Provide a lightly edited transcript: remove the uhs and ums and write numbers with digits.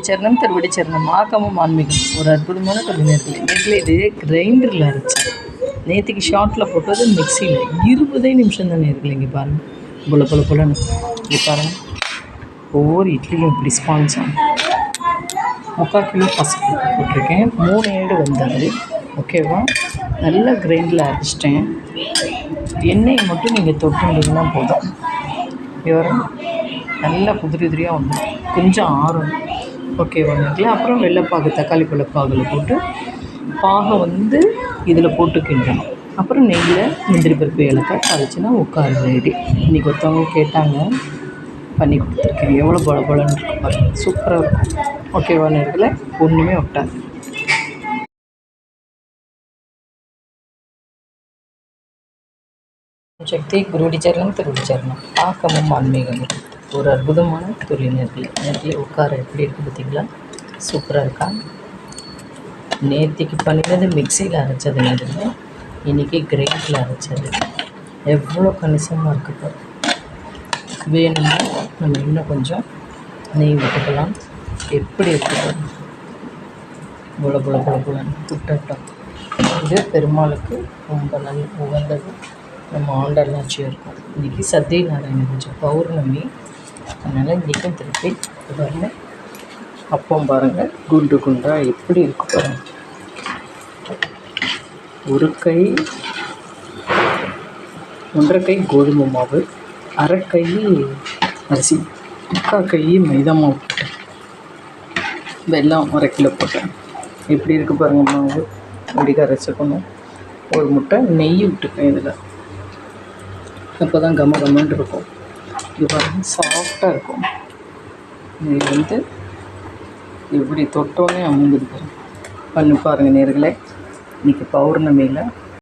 சரணம் திருவடி சரணம் ஆக்கமும் ஆன்மீகம் ஒரு அற்புதமான கவிஞர்கள் நேற்றில் இது கிரைண்டரில் அரைச்சேன். நேற்றுக்கு ஷார்ட்டில் போட்டது மிக்சியில் 20 நிமிஷம் தான் நேர்கள். இங்கே பாருங்கள், புலன்னு இங்கே பாருங்கள். ஒவ்வொரு இட்லியும் இப்படி ஸ்பான்ஸாக 3/4 கிலோ பசங்க போட்டிருக்கேன். 3 ஏடு வந்தது. ஓகேவா, நல்லா கிரைண்டில் அரைச்சிட்டேன். எண்ணெயை மட்டும் நீங்கள் தொட்டுண்டிங்கன்னா போதும். விவரம் நல்லா உதிரியாக வந்துடும். கொஞ்சம் ஆறும். ஓகேவா நேர்களே. அப்புறம் வெள்ளைப்பாகு, தக்காளி பழப்பாகில் போட்டு பாகை இதில் போட்டு கிண்டணும். அப்புறம் நெய்யில் முந்திரி பருப்பு ஏலக்காய் தாளிச்சுன்னா உட்கார ரெடி. இன்றைக்கி ஒருத்தவங்க கேட்டாங்க, பண்ணி கொடுத்துருக்கேன். எவ்வளோ பலன்னு இருக்கு பாருங்கள், சூப்பராக இருக்கும். ஓகேவா நேர்களே, ஒன்றுமே ஒட்டாது. சக்தி குருடி சரணம் திருவடி சரணம் ஆக்கமும் ஆன்மீகம் ஒரு அற்புதமான தொழில்நர்கள். நேரத்தில் உட்கார எப்படி இருக்குது பார்த்திங்களா, சூப்பராக இருக்கா. நேற்றுக்கு பண்ணினது மிக்சியில் அரைச்சது நேரத்தில், இன்றைக்கி கிரைண்டரில் அரைச்சது. எவ்வளோ கணிசமாக இருக்குது. வேணும்னா நம்ம இன்னும் கொஞ்சம் நெய் விட்டுக்கலாம். எப்படி இருக்குது, புலன்னு துட்டட்டம். இது பெருமாளுக்கு ரொம்ப நல்ல உகந்தது. நம்ம ஆண்டர்லாச்சியாக இருக்கும். இன்றைக்கி சத்யநாராயண பூஜை பௌர்ணமி, அதனால் இன்றைக்கும் திருப்பி பாருங்கள். அப்பம் பாருங்கள், குண்டாக எப்படி இருக்கு பாருங்கள். ஒரு கை 1/2 கை கோதுமை மாவு, 1/2 கை அரிசி, 3/4 கை மைதா மாவு போட்டேன். வெல்லம் 1/2 கிலோ போட்டேன். எப்படி இருக்குது பாருங்கள். மாவு இப்படி கரைச்சிக்கணும். ஒரு முட்டை நெய் விட்டுப்பேன் இதில். அப்போ தான் கம்மன்னு இருக்கும். இது பாருங்கள், சாஃப்டாக இருக்கும். இது இப்படி தொட்டோன்னே அமுங்குது பாருங்கள். பண்ணி பாருங்கள் நேர்களே. இன்றைக்கி பௌர்ணமியில்